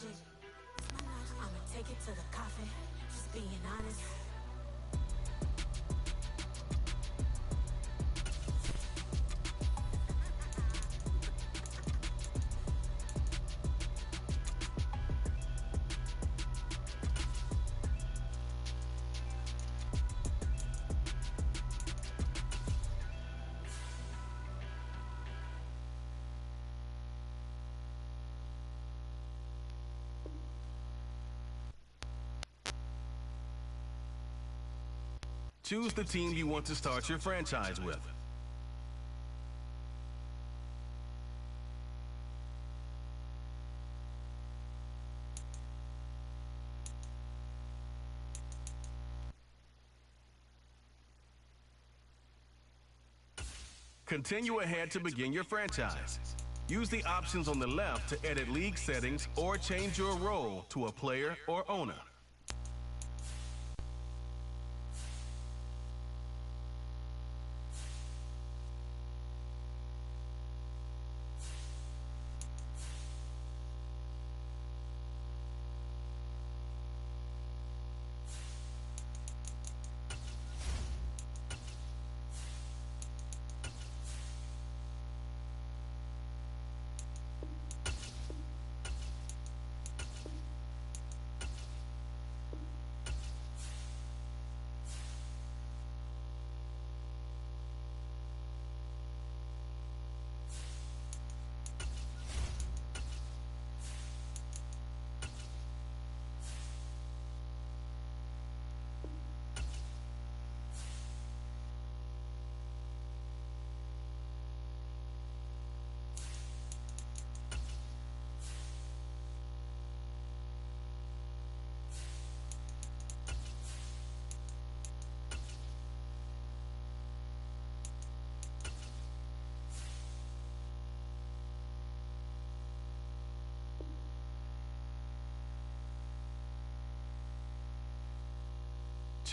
shit. I'ma take it to the coffin, just being honest. Choose the team you want to start your franchise with. Continue ahead to begin your franchise. Use the options on the left to edit league settings or change your role to a player or owner.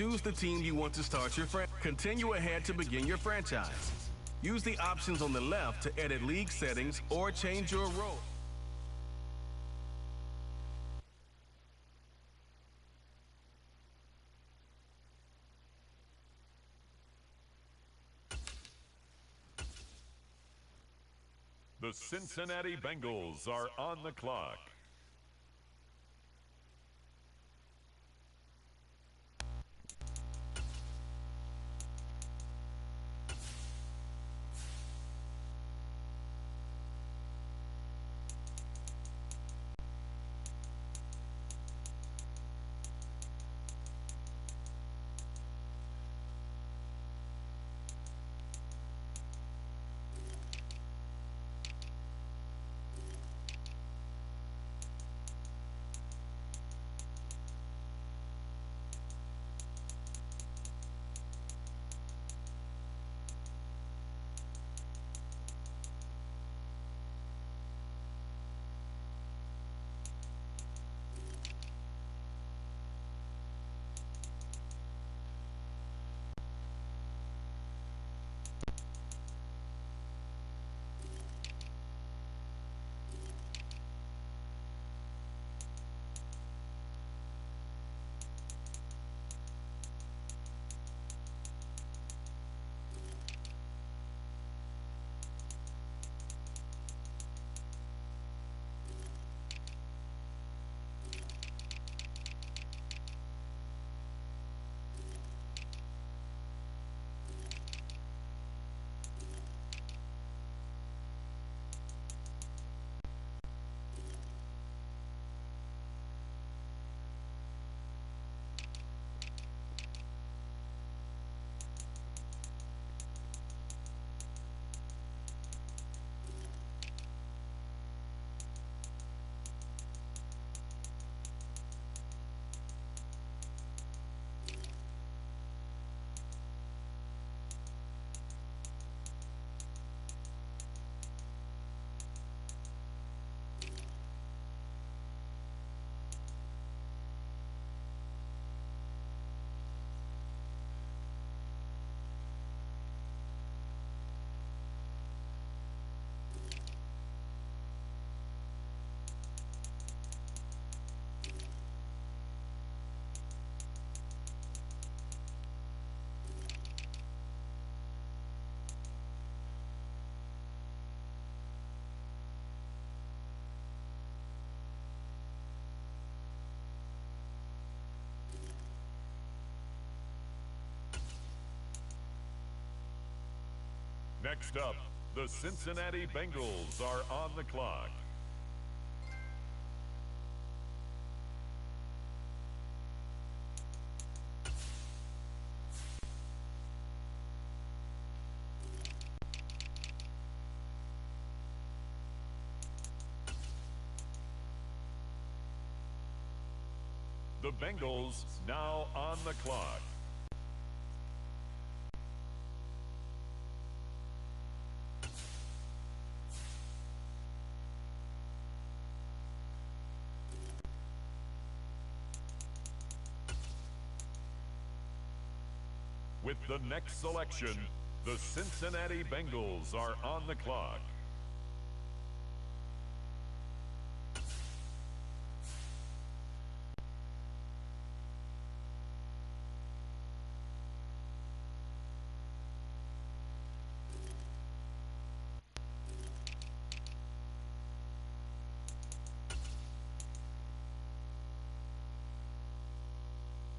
Choose the team you want to start your franchise. Continue ahead to begin your franchise. Use the options on the left to edit league settings or change your role. The Cincinnati Bengals are on the clock. Next up, the Cincinnati Bengals are on the clock. The Bengals now on the clock. With the next selection, the Cincinnati Bengals are on the clock.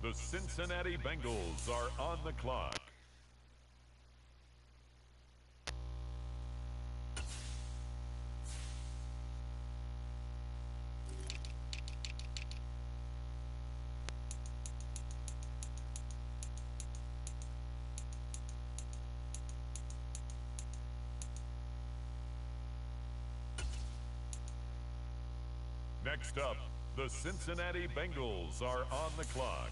The Cincinnati Bengals are on the clock. Next up, the Cincinnati Bengals are on the clock.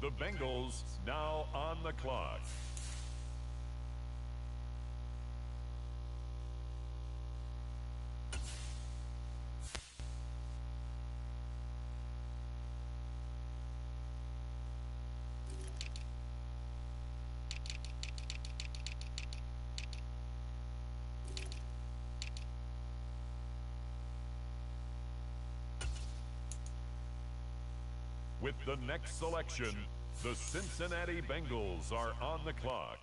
The Bengals now on the clock. With the next selection, the Cincinnati Bengals are on the clock.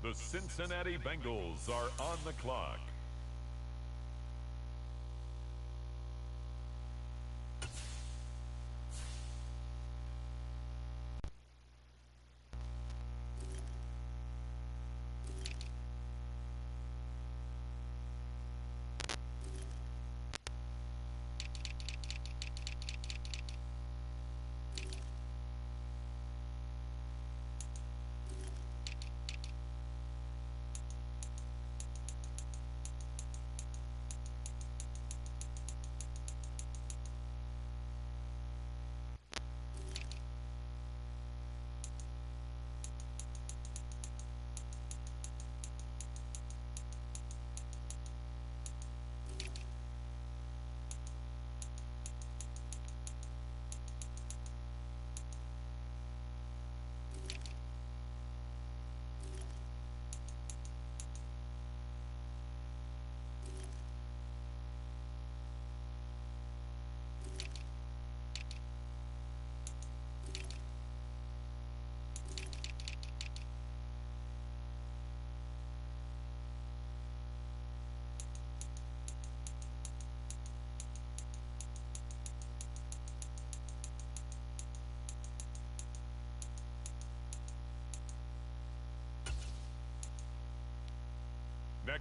The Cincinnati Bengals are on the clock.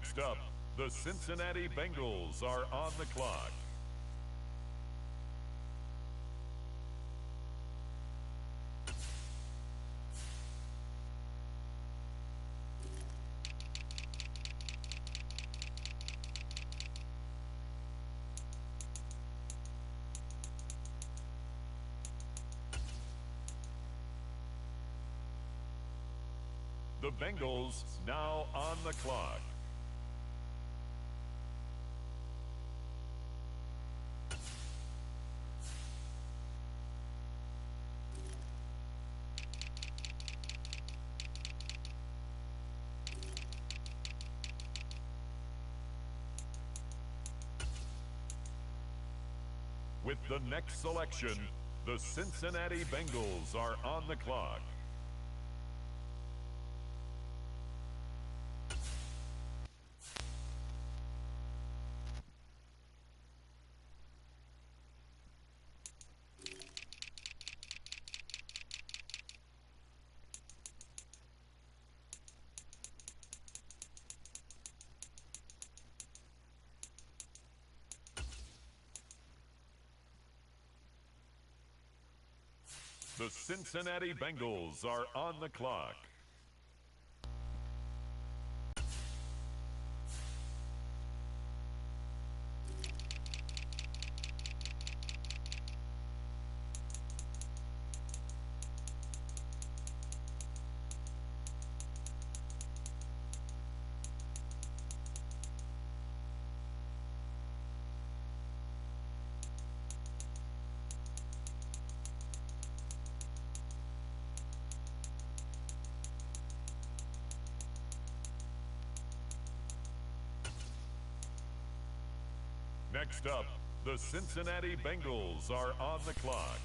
Next up, the Cincinnati Bengals are on the clock. The Bengals now on the clock. With the next selection, the Cincinnati Bengals are on the clock. The Cincinnati Bengals are on the clock. Next up, the Cincinnati Bengals are on the clock.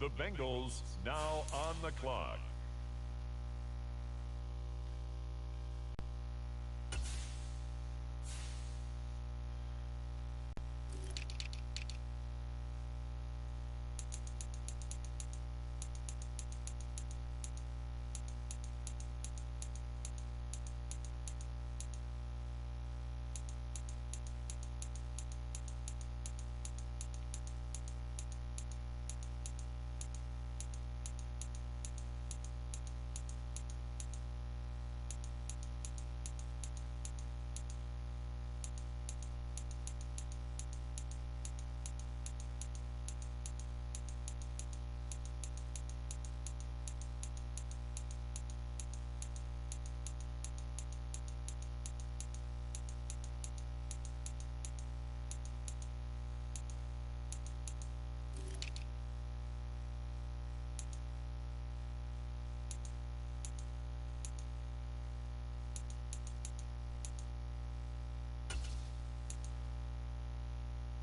The Bengals now on the clock.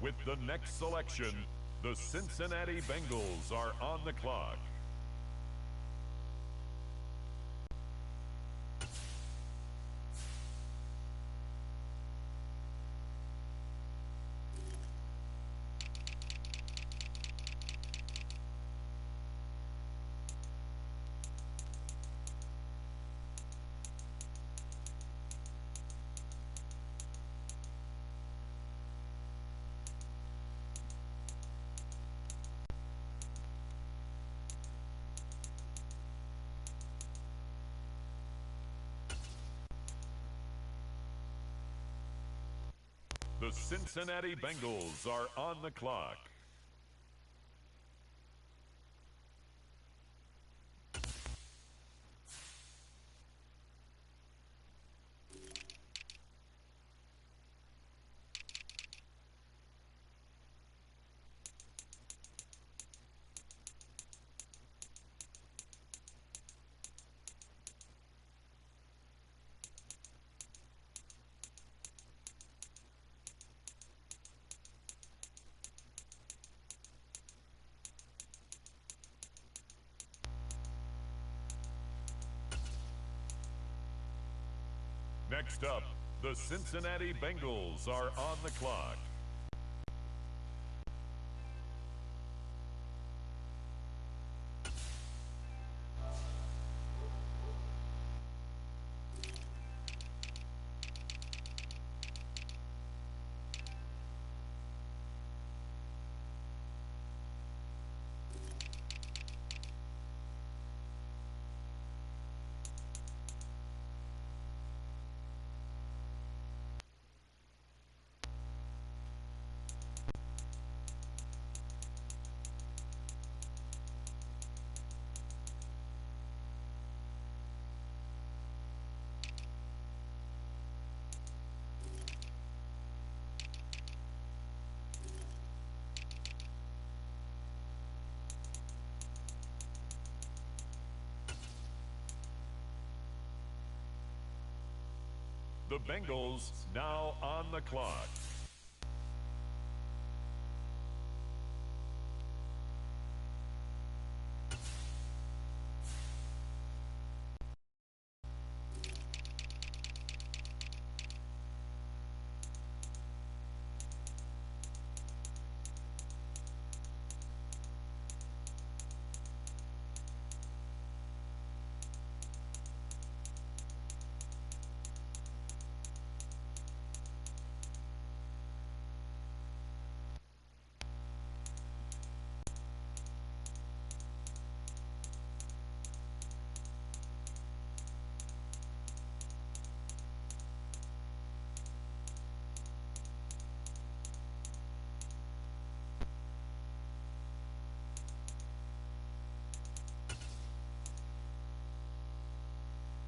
With the next selection, the Cincinnati Bengals are on the clock. The Cincinnati Bengals are on the clock. Next up, the Cincinnati Bengals are on the clock. The Bengals now on the clock.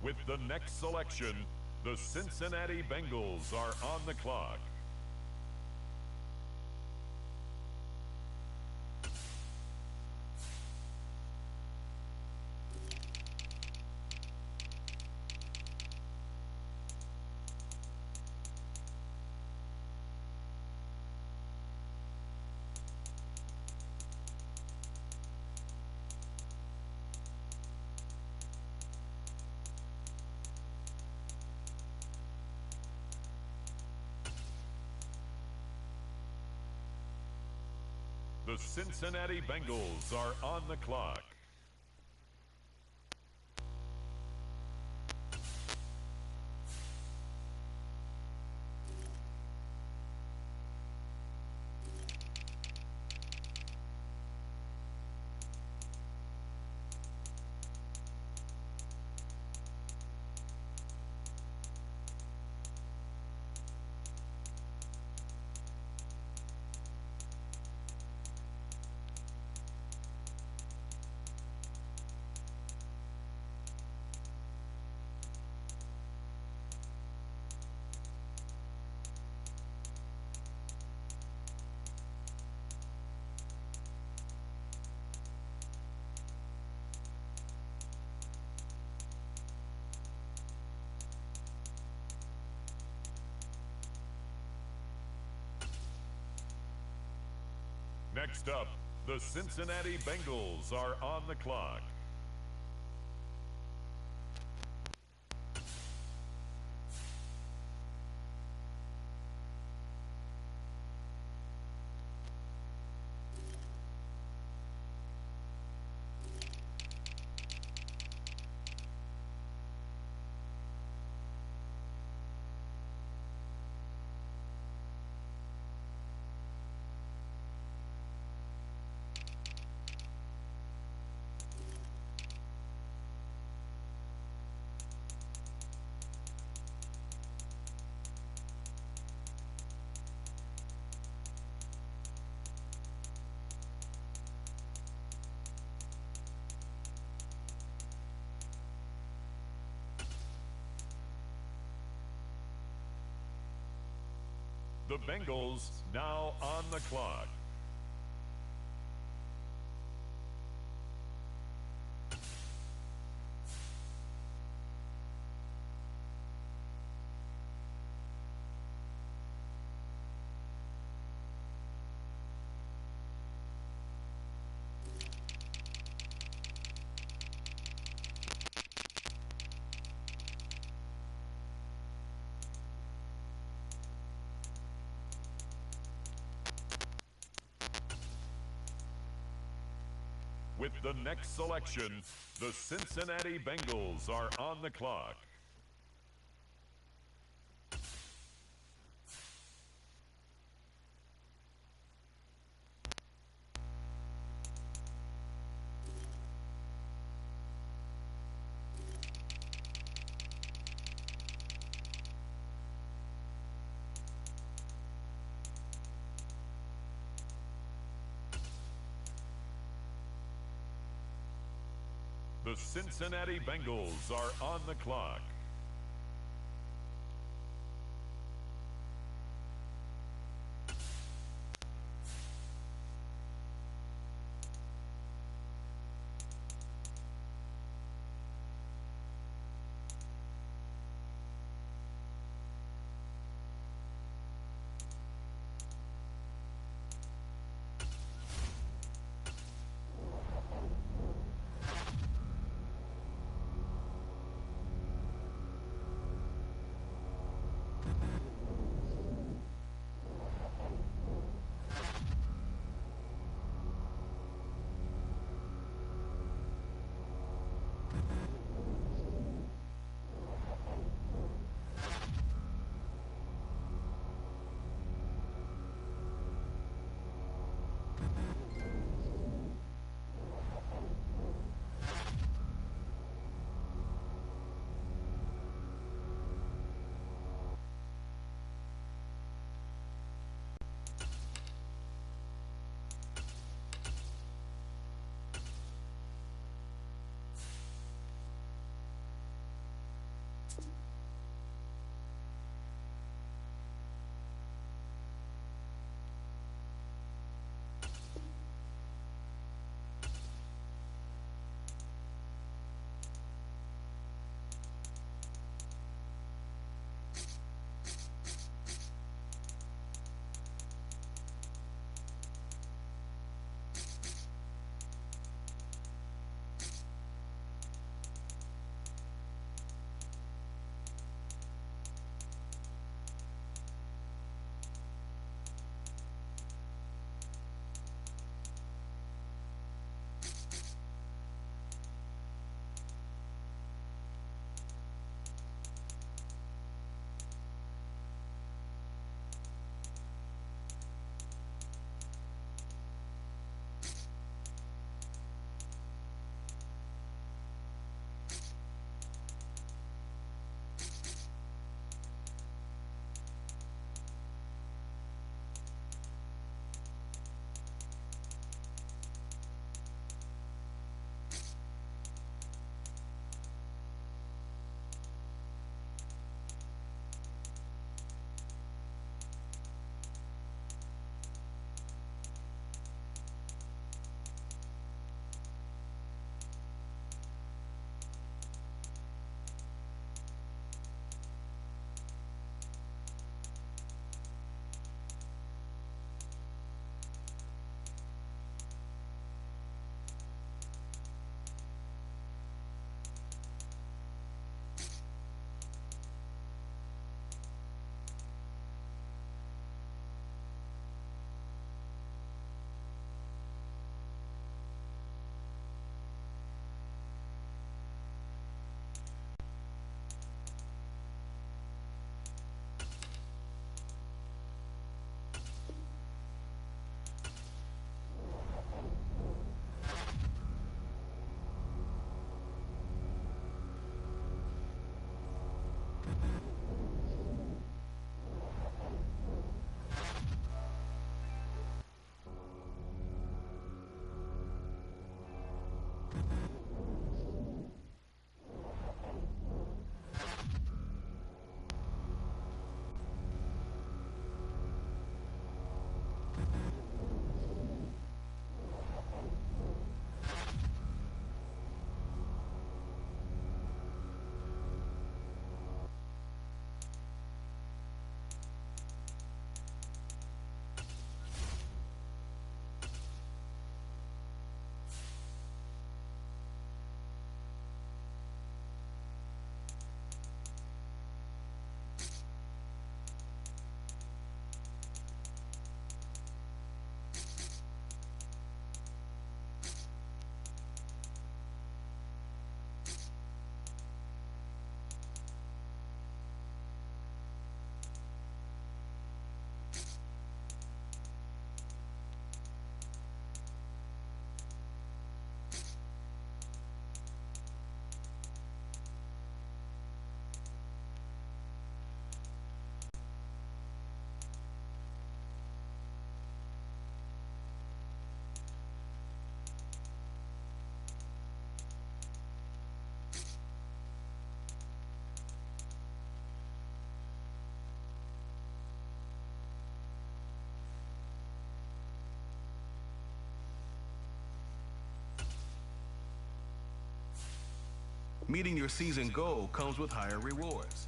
With the next selection, the Cincinnati Bengals are on the clock. The Cincinnati Bengals are on the clock. Next up, the Cincinnati Bengals are on the clock. The Bengals now on the clock. With the next selection, the Cincinnati Bengals are on the clock. The Cincinnati Bengals are on the clock. Meeting your season goal comes with higher rewards.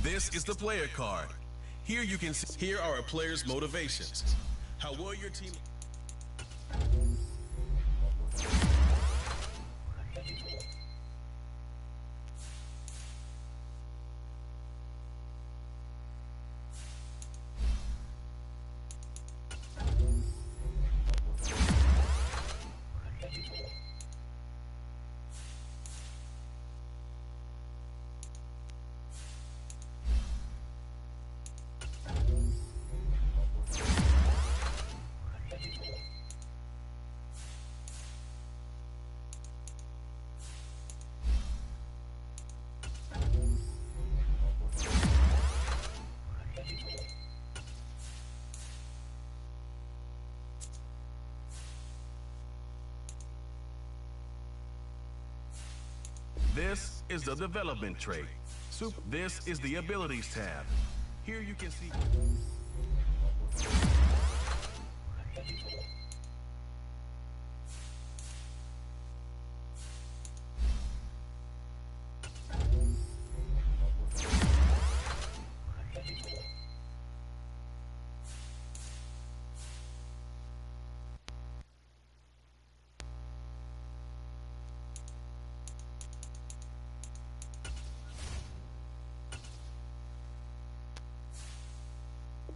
This is the player card. Here you can see, here are a player's motivations. How well your team... This is the development trait. This is the abilities tab. Here you can see...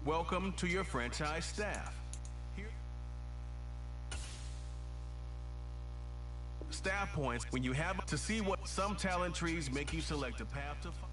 Welcome to your franchise staff. Staff points when you have to see what some talent trees make you select a path to follow.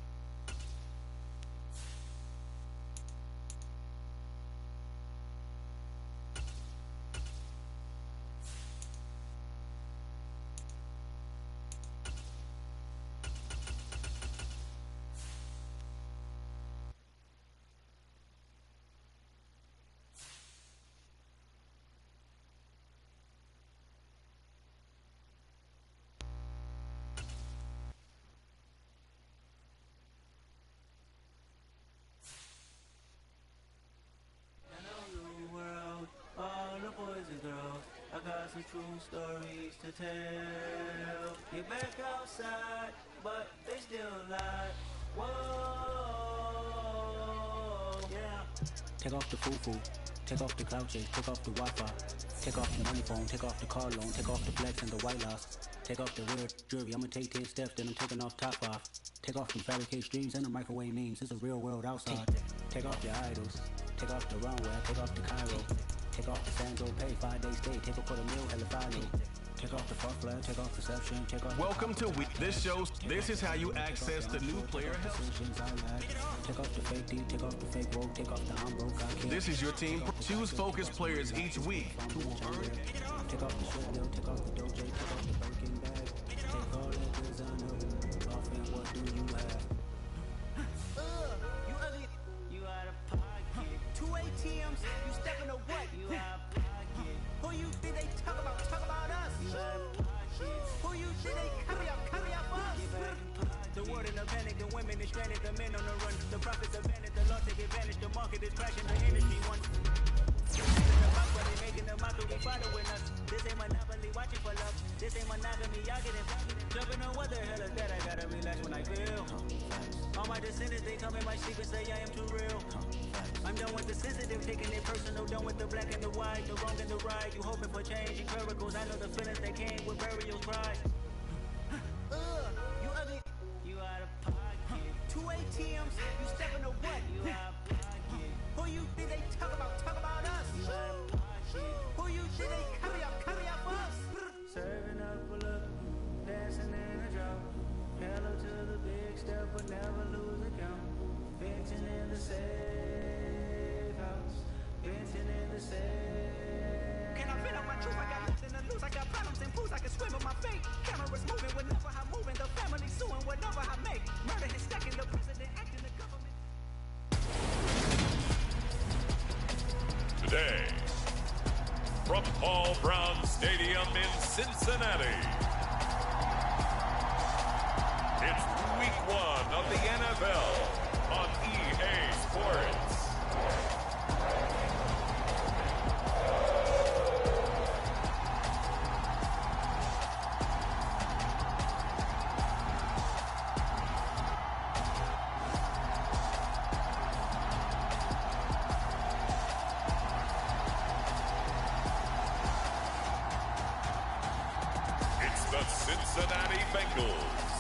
Some true stories to tell. You're back outside, but they still lie. Whoa, yeah. Take off the foo-foo, take off the cloud chase, take off the Wi-Fi, take off the money phone, take off the car loan, take off the flex and the white loss, take off the weird jewelry. I'ma take 10 steps, then I'm taking off top off. Take off them fabricate streams and the microwave memes. It's a real world outside. Take off your idols, take off the runway, take off the Cairo. Take off the Sandro pay, 5 days stay, take off for the meal, hella final. Take off the fuck flag, take off perception, take off. Welcome to Week. This is how you access the new player help. Take off the fake D, take off the fake woke, take off the I'm broke, I can't. This is your team. Choose focused players each week. Take off the shit deal, take off the doje, take off the Birkin bag. Take all that designer off and what do you have? You ugly, you out of pocket. 2 ATMs, you stepping to what? You out of pocket. Who you think they talk about us? You out of pocket. Who you think they copy up us? The world in a panic, the women is stranded, the men on the run. The profits are vanished, the law take advantage, the market is crashing, the industry wants. But they making the mockery following us. This ain't monopoly, watching for love. This ain't monogamy, y'all getting jumping on what the hell is that? I gotta relax when I feel. All my descendants, they come in my sleep and say I am too real. I'm done with the sensitive, taking it personal, done with the black and the white, the wrong and the right. You hoping for change and miracles. I know the feelings that came with burial's pride. You ugly, you out of pocket. 2 ATMs, you stepping to what? You out of pocket. Who you think they talk about us? You out of pocket. Who you think they copy up us? Serving up for love, today. From Paul Brown Stadium in Cincinnati, it's Week 1 of the NFL on EA Sports. The Cincinnati Bengals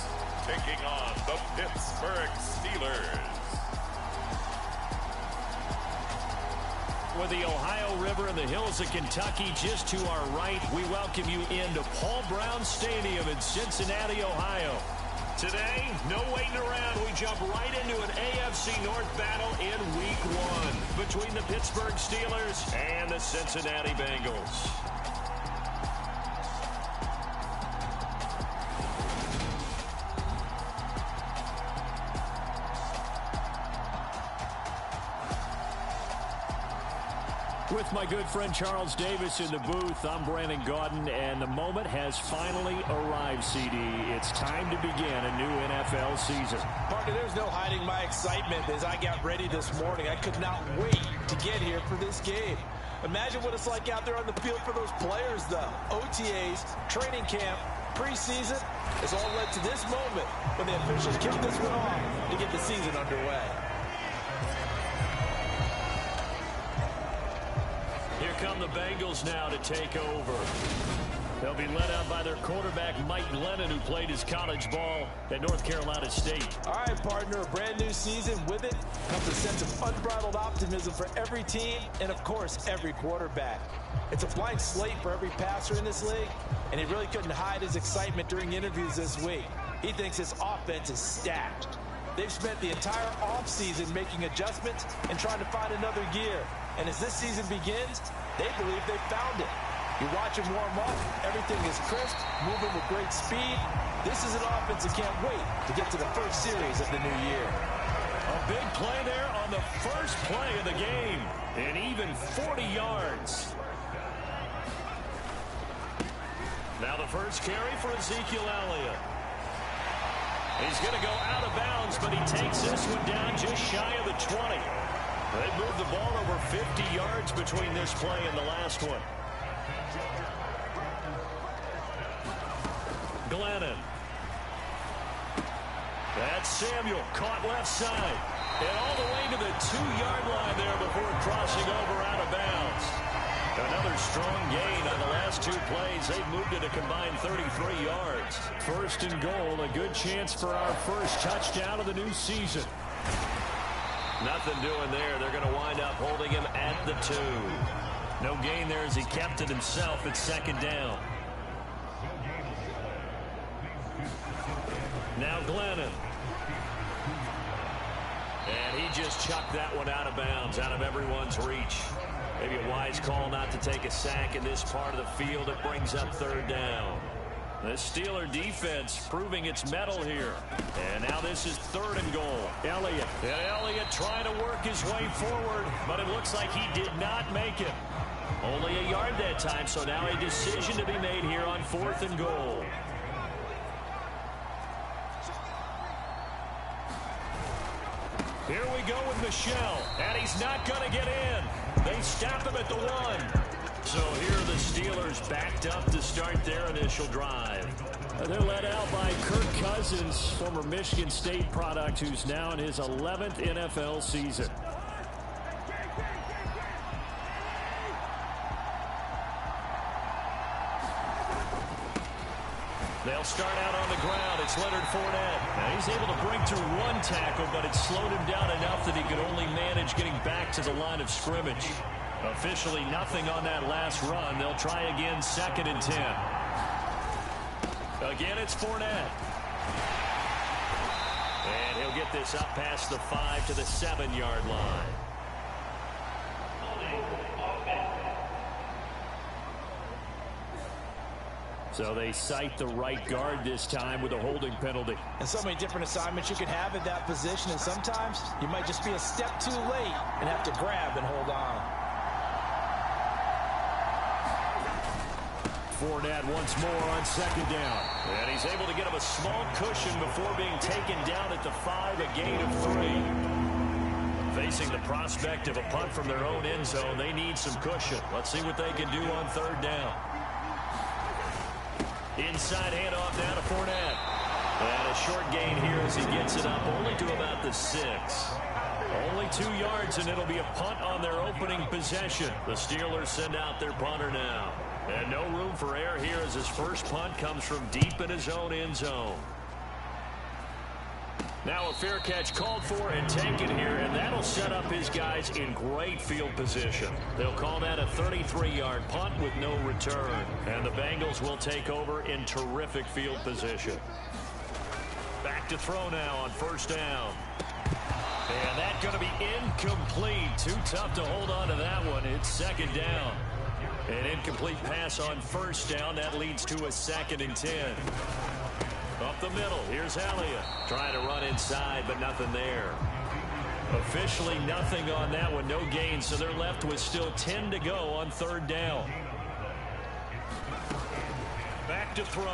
taking on the Pittsburgh Steelers. With the Ohio River and the hills of Kentucky just to our right, we welcome you into Paul Brown Stadium in Cincinnati, Ohio. Today, no waiting around. We jump right into an AFC North battle in Week 1 between the Pittsburgh Steelers and the Cincinnati Bengals. With my good friend Charles Davis in the booth, I'm Brandon Gaudin, and the moment has finally arrived, CD. It's time to begin a new NFL season. Partner, there's no hiding my excitement as I got ready this morning. I could not wait to get here for this game. Imagine what it's like out there on the field for those players, though. OTAs, training camp, preseason has all led to this moment when the officials kick this one off to get the season underway. Here come the Bengals now to take over. They'll be led out by their quarterback, Mike Glennon, who played his college ball at North Carolina State. All right, partner, a brand new season. With it comes a sense of unbridled optimism for every team and, of course, every quarterback. It's a blank slate for every passer in this league, and he really couldn't hide his excitement during interviews this week. He thinks his offense is stacked. They've spent the entire offseason making adjustments and trying to find another gear. And as this season begins, they believe they've found it. You watch him warm up, everything is crisp, moving with great speed. This is an offense that can't wait to get to the first series of the new year. A big play there on the first play of the game, and even 40 yards. Now the first carry for Ezekiel Elliott. He's going to go out of bounds, but he takes this one down just shy of the 20. They moved the ball over 50 yards between this play and the last one. Glennon. That's Samuel, caught left side. And all the way to the 2-yard line there before crossing over out of bounds. Another strong gain on the last 2 plays. They've moved it a combined 33 yards. First and goal, a good chance for our first touchdown of the new season. Nothing doing there. They're going to wind up holding him at the 2. No gain there as he kept it himself at second down. Now Glennon. And he just chucked that one out of bounds, out of everyone's reach. Maybe a wise call not to take a sack in this part of the field. It brings up third down. The Steeler defense proving its mettle here. And now this is third and goal. Elliott. And Elliott trying to work his way forward, but it looks like he did not make it. Only a yard that time, so now a decision to be made here on fourth and goal. Here we go with Michelle, and he's not going to get in. They stop him at the 1. So here are the Steelers backed up to start their initial drive. They're led out by Kirk Cousins, former Michigan State product, who's now in his 11th NFL season. They'll start out on the ground. It's Leonard Fournette. Now he's able to break through 1 tackle, but it slowed him down enough that he could only manage getting back to the line of scrimmage. Officially nothing on that last run. They'll try again, 2nd and 10. Again, it's Fournette. And he'll get this up past the 5 to the 7-yard line. So they cite the right guard this time with a holding penalty. And so many different assignments you can have in that position, and sometimes you might just be a step too late and have to grab and hold on. Fournette once more on second down. And he's able to get him a small cushion before being taken down at the 5, a gain of 3. Facing the prospect of a punt from their own end zone, they need some cushion. Let's see what they can do on third down. Inside handoff now to Fournette. And a short gain here as he gets it up only to about the 6. Only 2 yards, and it'll be a punt on their opening possession. The Steelers send out their punter now. And no room for error here as his first punt comes from deep in his own end zone. Now a fair catch called for and taken here, and that'll set up his guys in great field position. They'll call that a 33-yard punt with no return. And the Bengals will take over in terrific field position. Back to throw now on first down. And that's going to be incomplete. Too tough to hold on to that one. It's second down. An incomplete pass on first down. That leads to a 2nd and 10. Up the middle. Here's Elliott. Trying to run inside, but nothing there. Officially nothing on that one. No gain, so they're left with still 10 to go on third down. Back to throw.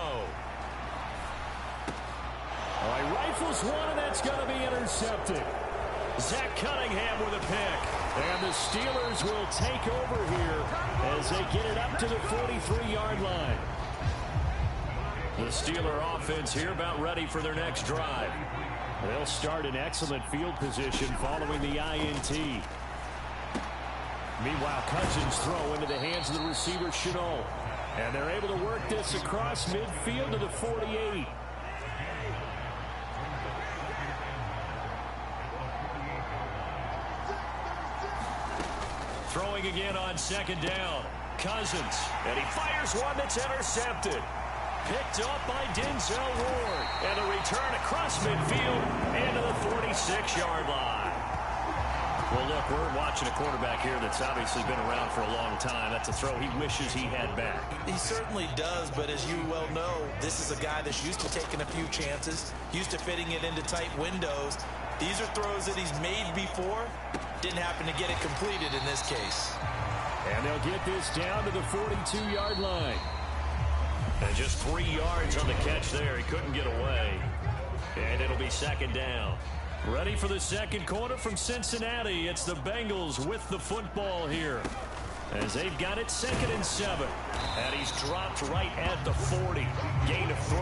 All right, rifles one, and that's going to be intercepted. Zach Cunningham with a pick. And the Steelers will take over here as they get it up to the 43-yard line. The Steeler offense here about ready for their next drive. They'll start in excellent field position following the INT. Meanwhile, Cousins throw into the hands of the receiver, Chenault. And they're able to work this across midfield to the 48. Throwing again on second down. Cousins. And he fires one that's intercepted. Picked up by Denzel Ward. And a return across midfield into the 46-yard line. Well, look, we're watching a quarterback here that's obviously been around for a long time. That's a throw he wishes he had back. He certainly does, but as you well know, this is a guy that's used to taking a few chances, used to fitting it into tight windows. These are throws that he's made before. Didn't happen to get it completed in this case. And they'll get this down to the 42-yard line. And just 3 yards on the catch there. He couldn't get away. And it'll be second down. Ready for the second quarter from Cincinnati. It's the Bengals with the football here. As they've got it 2nd and 7. And he's dropped right at the 40. Gain of 3.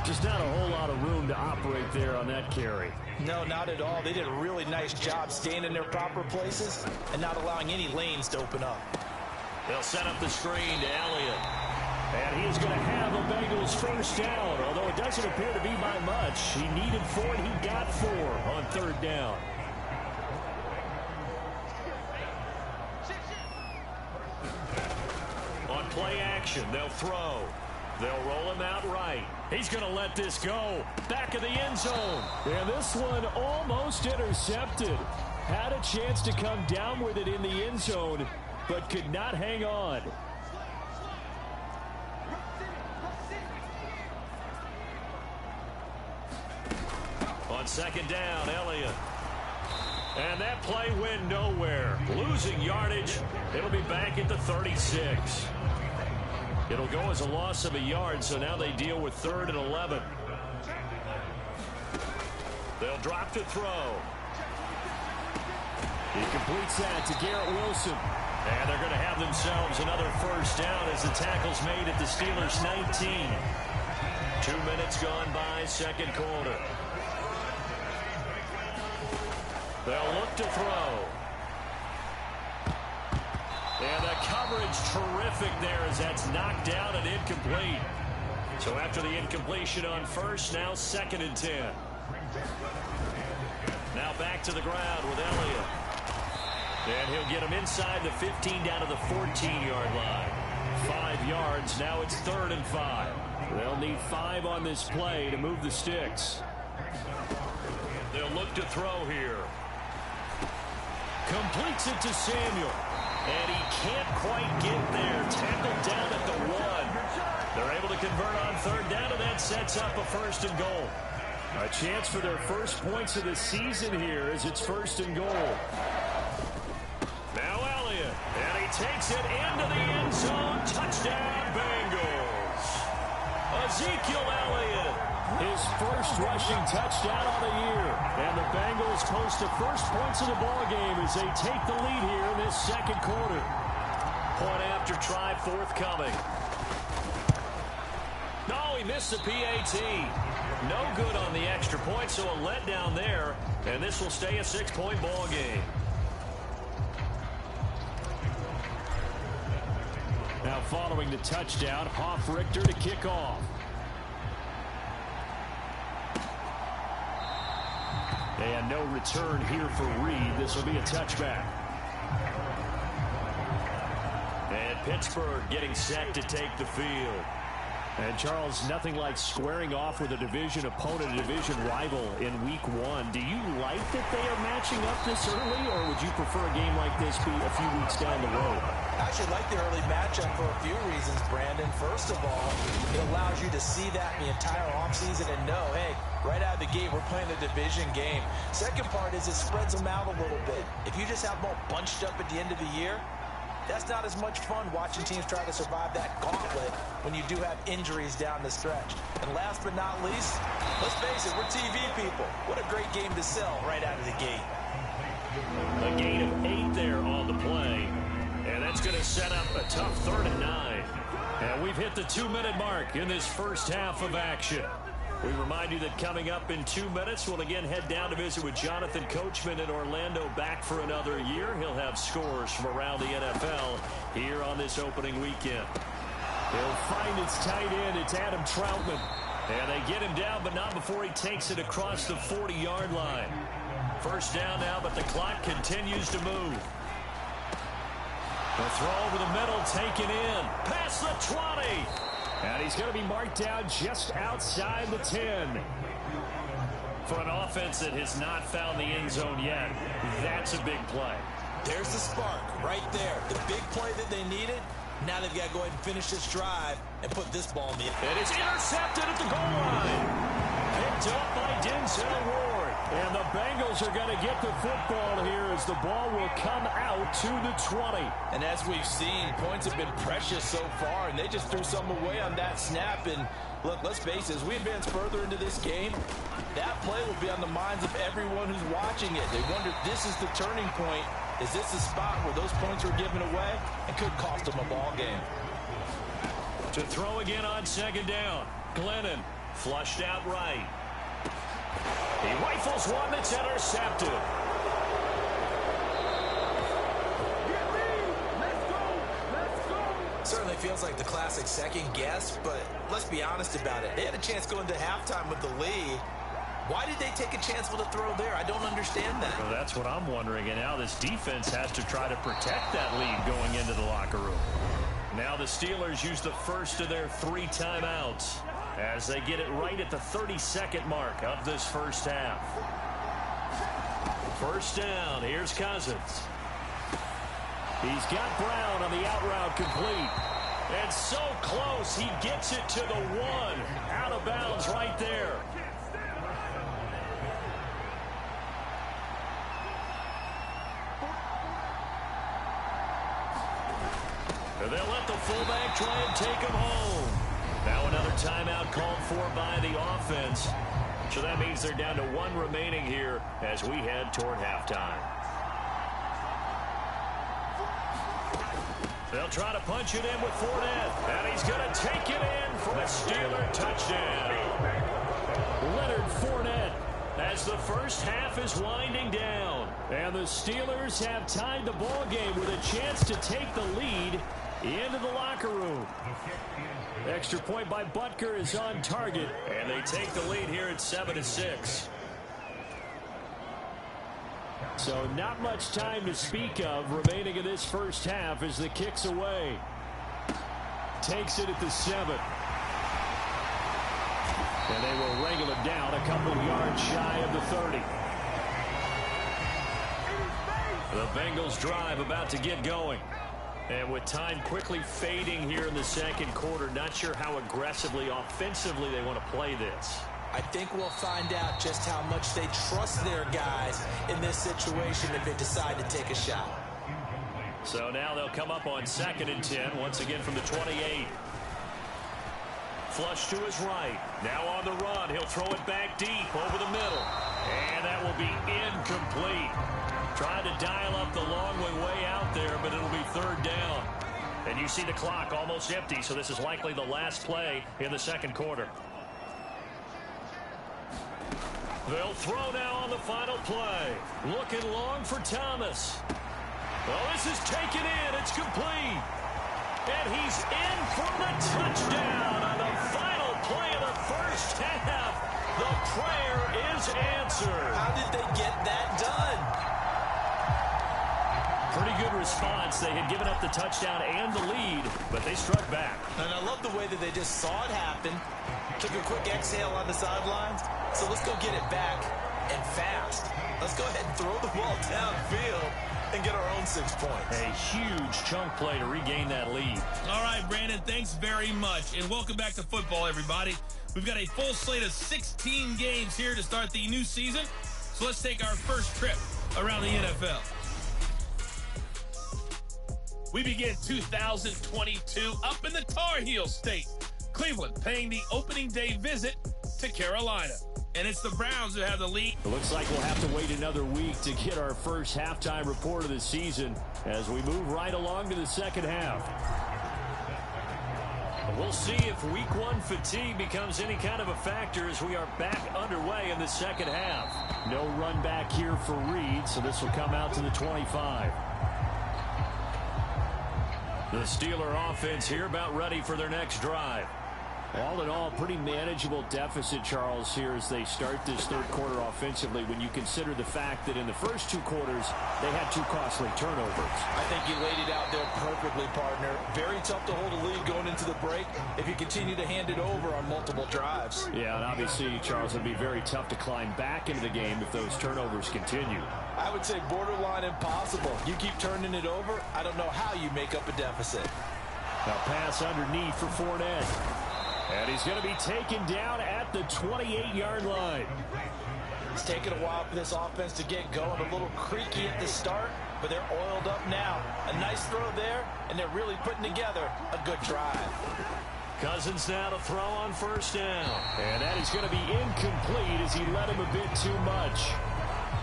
Just not a whole lot of room to operate there on that carry. No, not at all. They did a really nice job staying in their proper places and not allowing any lanes to open up. They'll set up the screen to Elliott. And he is going to have the Bengals first down, although it doesn't appear to be by much. He needed 4, and he got 4 on third down. On play action, they'll throw. They'll roll him out right. He's going to let this go. Back of the end zone. And this one almost intercepted. Had a chance to come down with it in the end zone, but could not hang on. On second down, Elliott. And that play went nowhere. Losing yardage. It'll be back at the 36. It'll go as a loss of a yard, so now they deal with 3rd and 11. They'll drop to throw. He completes that to Garrett Wilson. And they're going to have themselves another first down as the tackle's made at the Steelers' 19. 2 minutes gone by, second quarter. They'll look to throw. And the coverage terrific there as that's knocked down and incomplete. So after the incompletion on first, now 2nd and 10. Now back to the ground with Elliott. And he'll get him inside the 15 down to the 14-yard line. 5 yards, now it's 3rd and 5. They'll need 5 on this play to move the sticks. They'll look to throw here. Completes it to Samuel. And he can't quite get there. Tackled down at the 1. They're able to convert on third down, and that sets up a 1st and goal. A chance for their first points of the season here as it's 1st and goal. Now Elliott. And he takes it into the end zone. Touchdown. Ezekiel Elliott, his first rushing touchdown of the year. And the Bengals post the first points of the ball game as they take the lead here in this second quarter. Point after try forthcoming. No, he missed the PAT. No good on the extra point, so a letdown there. And this will stay a 6-point ball game. Now following the touchdown, Richter to kick off. And no return here for Reed. This will be a touchback. And Pittsburgh getting set to take the field. And Charles, nothing like squaring off with a division opponent, a division rival in week 1. Do you like that they are matching up this early, or would you prefer a game like this be a few weeks down the road? I actually like the early matchup for a few reasons, Brandon. First of all, it allows you to see that the entire offseason and know, hey, right out of the gate, we're playing a division game. Second part is it spreads them out a little bit. If you just have them all bunched up at the end of the year, that's not as much fun watching teams try to survive that gauntlet when you do have injuries down the stretch. And last but not least, let's face it, we're TV people. What a great game to sell right out of the gate. A gain of 8 there on the play. And that's going to set up a tough 3rd and 9. And we've hit the 2-minute mark in this first half of action. We remind you that coming up in 2 minutes, we'll again head down to visit with Jonathan Coachman in Orlando, back for another year. He'll have scores from around the NFL here on this opening weekend. He'll find its tight end. It's Adam Troutman. And they get him down, but not before he takes it across the 40-yard line. First down now, but the clock continues to move. The throw over the middle, taken in. Past the 20. And he's going to be marked down just outside the 10. For an offense that has not found the end zone yet, that's a big play. There's the spark right there. The big play that they needed. Now they've got to go ahead and finish this drive and put this ball in the end. It is intercepted at the goal line. Picked up by Denzel Ward. And the Bengals are going to get the football here as the ball will come out to the 20. And as we've seen, points have been precious so far, and they just threw some away on that snap. And look, let's face it, as we advance further into this game, that play will be on the minds of everyone who's watching it. They wonder, this is the turning point. Is this the spot where those points were given away and could cost them a ball game? To throw again on second down. Glennon flushed out right. He rifles one that's intercepted. Certainly feels like the classic second guess, but let's be honest about it. They had a chance going into halftime with the lead. Why did they take a chance with a throw there? I don't understand that. Well, that's what I'm wondering, and now this defense has to try to protect that lead going into the locker room. Now the Steelers use the first of their 3 timeouts as they get it right at the 32nd mark of this first half. First down, here's Cousins. He's got Brown on the out route complete. And so close, he gets it to the 1. Out of bounds right there. And they'll let the fullback try and take him home. Now another timeout called for by the offense. So that means they're down to 1 remaining here as we head toward halftime. They'll try to punch it in with Fournette. And he's going to take it in for a Steeler touchdown. Leonard Fournette as the first half is winding down. And the Steelers have tied the ball game with a chance to take the lead into the locker room. Extra point by Butker is on target, and they take the lead here at 7-6. So not much time to speak of remaining in this first half as the kick's away. Takes it at the 7. And they will wrangle it down a couple of yards shy of the 30. The Bengals drive about to get going. And with time quickly fading here in the second quarter, not sure how aggressively, offensively they want to play this. I think we'll find out just how much they trust their guys in this situation if they decide to take a shot. So now they'll come up on 2nd and 10, once again from the 28. Flush to his right. Now on the run. He'll throw it back deep over the middle. And that will be incomplete. Trying to dial up the long way out there, but it'll be third down. And you see the clock almost empty, so this is likely the last play in the second quarter. They'll throw now on the final play. Looking long for Thomas. Well, this is taken in. It's complete. And he's in for the touchdown on the final play of the first half. The prayer is answered. How did they get that done? Pretty good response. They had given up the touchdown and the lead, but they struck back. And I love the way that they just saw it happen, took a quick exhale on the sidelines. So let's go get it back and fast. Let's go ahead and throw the ball downfield and get our own 6 points. A huge chunk play to regain that lead. All right, Brandon, thanks very much. And welcome back to football, everybody. We've got a full slate of 16 games here to start the new season. So let's take our first trip around the NFL. We begin 2022 up in the Tar Heel state. Cleveland paying the opening day visit to Carolina. And it's the Browns who have the lead. It looks like we'll have to wait another week to get our first halftime report of the season as we move right along to the second half. We'll see if week one fatigue becomes any kind of a factor as we are back underway in the second half. No run back here for Reed, so this will come out to the 25. The Steeler offense here about ready for their next drive. All in all, pretty manageable deficit, Charles, here as they start this third quarter offensively when you consider the fact that in the first two quarters, they had two costly turnovers. I think you laid it out there perfectly, partner. Very tough to hold a lead going into the break if you continue to hand it over on multiple drives. Yeah, and obviously, Charles, it would be very tough to climb back into the game if those turnovers continue. I would say borderline impossible. You keep turning it over, I don't know how you make up a deficit. Now pass underneath for Fournette. And he's going to be taken down at the 28-yard line. It's taken a while for this offense to get going. A little creaky at the start, but they're oiled up now. A nice throw there, and they're really putting together a good drive. Cousins now to throw on first down. And that is going to be incomplete as he led him a bit too much.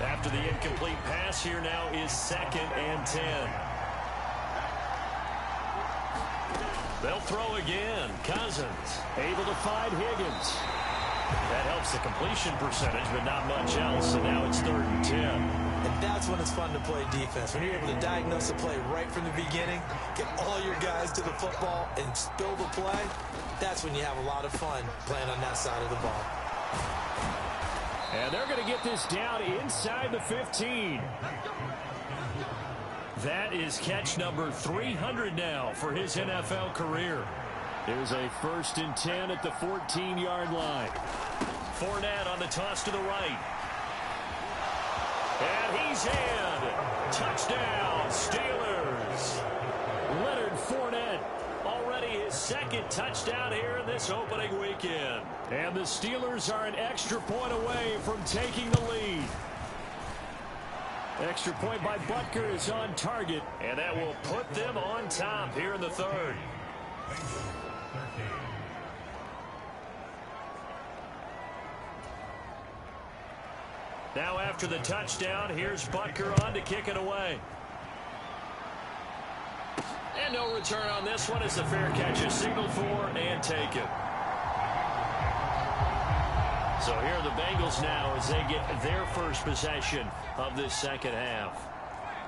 After the incomplete pass, here now is 2nd and 10. They'll throw again. Cousins able to find Higgins. That helps the completion percentage, but not much else. And now it's 3rd and 10. And that's when it's fun to play defense. When you're able to diagnose a play right from the beginning, get all your guys to the football and spill the play, that's when you have a lot of fun playing on that side of the ball. And they're going to get this down inside the 15. That is catch number 300 now for his NFL career. Here's a 1st and 10 at the 14-yard line. Fournette on the toss to the right. And he's in. Touchdown, Steelers. Leonard Fournette, already his 2nd touchdown here in this opening weekend. And the Steelers are an extra point away from taking the lead. Extra point by Butker is on target, and that will put them on top here in the 3rd. Now after the touchdown, here's Butker on to kick it away. And no return on this one as the fair catch is signaled for and taken. So here are the Bengals now as they get their first possession of this second half.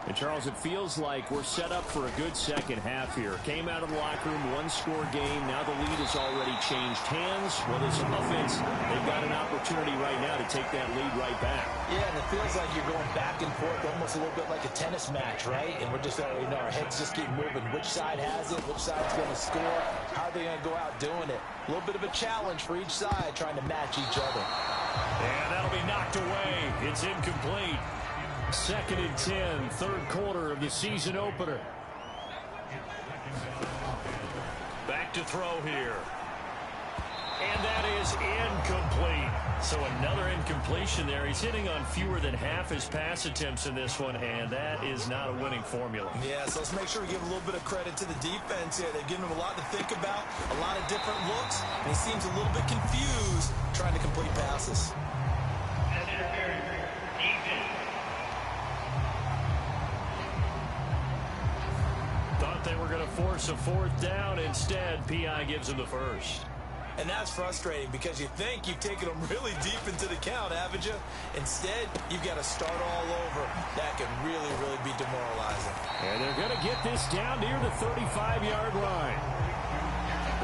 And Charles, it feels like we're set up for a good second half here. Came out of the locker room, one-score game. Now the lead has already changed hands. Well, this offense, they've got an opportunity right now to take that lead right back. Yeah, and it feels like you're going back and forth, almost a little bit like a tennis match, right? And we're just, our heads just keep moving. Which side has it? Which side's going to score? How are they going to go out doing it? A little bit of a challenge for each side, trying to match each other. And that'll be knocked away. It's incomplete. 2nd and 10, 3rd quarter of the season opener. Back to throw here. And that is incomplete. So another incompletion there. He's hitting on fewer than half his pass attempts in this one, and that is not a winning formula. Yeah, so let's make sure we give a little bit of credit to the defense here. They've given him a lot to think about, a lot of different looks, and he seems a little bit confused trying to complete passes. Thought they were going to force a fourth down. Instead, P.I. gives him the first. And that's frustrating because you think you've taken them really deep into the count, haven't you? Instead, you've got to start all over. That can really, really be demoralizing. And they're going to get this down near the 35-yard line.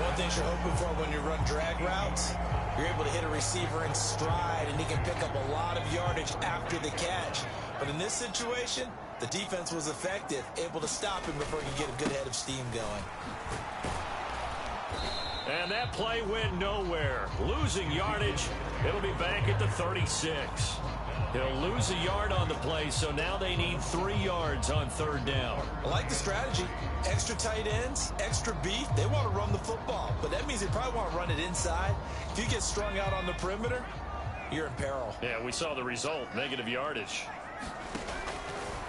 One thing you're hoping for when you run drag routes, you're able to hit a receiver in stride, and he can pick up a lot of yardage after the catch. But in this situation, the defense was effective, able to stop him before he could get a good head of steam going. And that play went nowhere. Losing yardage. It'll be back at the 36. He'll lose a yard on the play, so now they need 3 yards on third down. I like the strategy. Extra tight ends, extra beef. They want to run the football, but that means they probably want to run it inside. If you get strung out on the perimeter, you're in peril. Yeah, we saw the result. Negative yardage.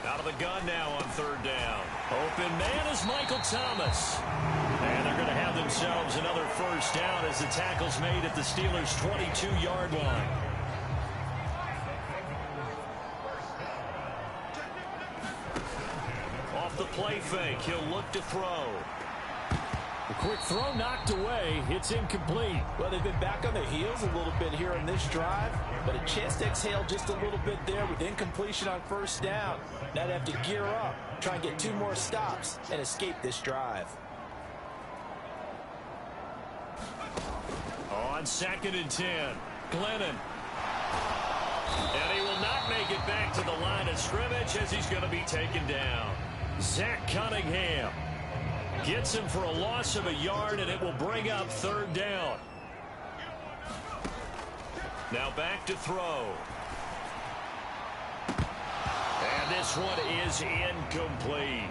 Out of the gun now on third down. Open man is Michael Thomas. And they're going to have themselves another first down as the tackle's made at the Steelers' 22-yard line. Off the play fake, he'll look to throw. The quick throw knocked away. It's incomplete. Well, they've been back on their heels a little bit here in this drive, but a chance to exhale just a little bit there with incompletion on first down. Now they have to gear up, try and get 2 more stops, and escape this drive. On 2nd and 10, Glennon. And he will not make it back to the line of scrimmage as he's going to be taken down. Zach Cunningham gets him for a loss of a yard, and it will bring up third down. Now back to throw. And this one is incomplete.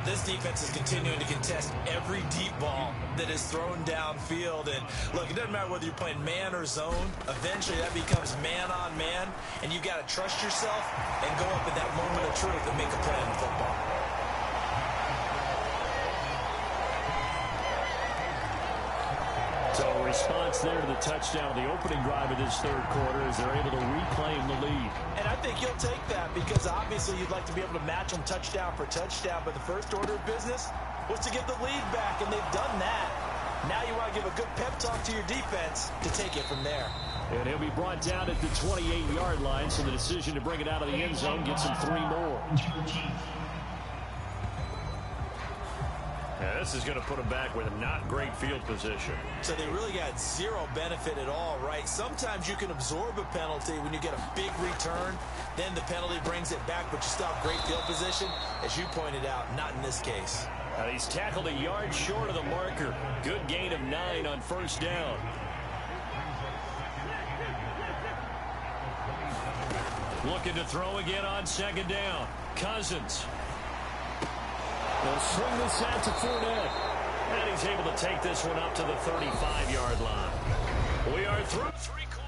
This defense is continuing to contest every deep ball that is thrown downfield. And look, it doesn't matter whether you're playing man or zone. Eventually that becomes man on man, and you've got to trust yourself and go up in that moment of truth and make a play in football. So a response there to the touchdown, the opening drive of this third quarter, as they're able to reclaim the lead. And I think you'll take that because obviously you'd like to be able to match them touchdown for touchdown, but the first order of business was to get the lead back, and they've done that. Now you want to give a good pep talk to your defense to take it from there. And he'll be brought down at the 28-yard line, so the decision to bring it out of the end zone gets him 3 more. Yeah, this is going to put him back with a not great field position. So they really got 0 benefit at all, right? Sometimes you can absorb a penalty when you get a big return. Then the penalty brings it back, but you still have great field position. As you pointed out, not in this case. And he's tackled a yard short of the marker. Good gain of 9 on first down. Looking to throw again on 2nd down. Cousins. They'll swing this out to Fournette. And he's able to take this one up to the 35-yard line. We are through 3 quarters.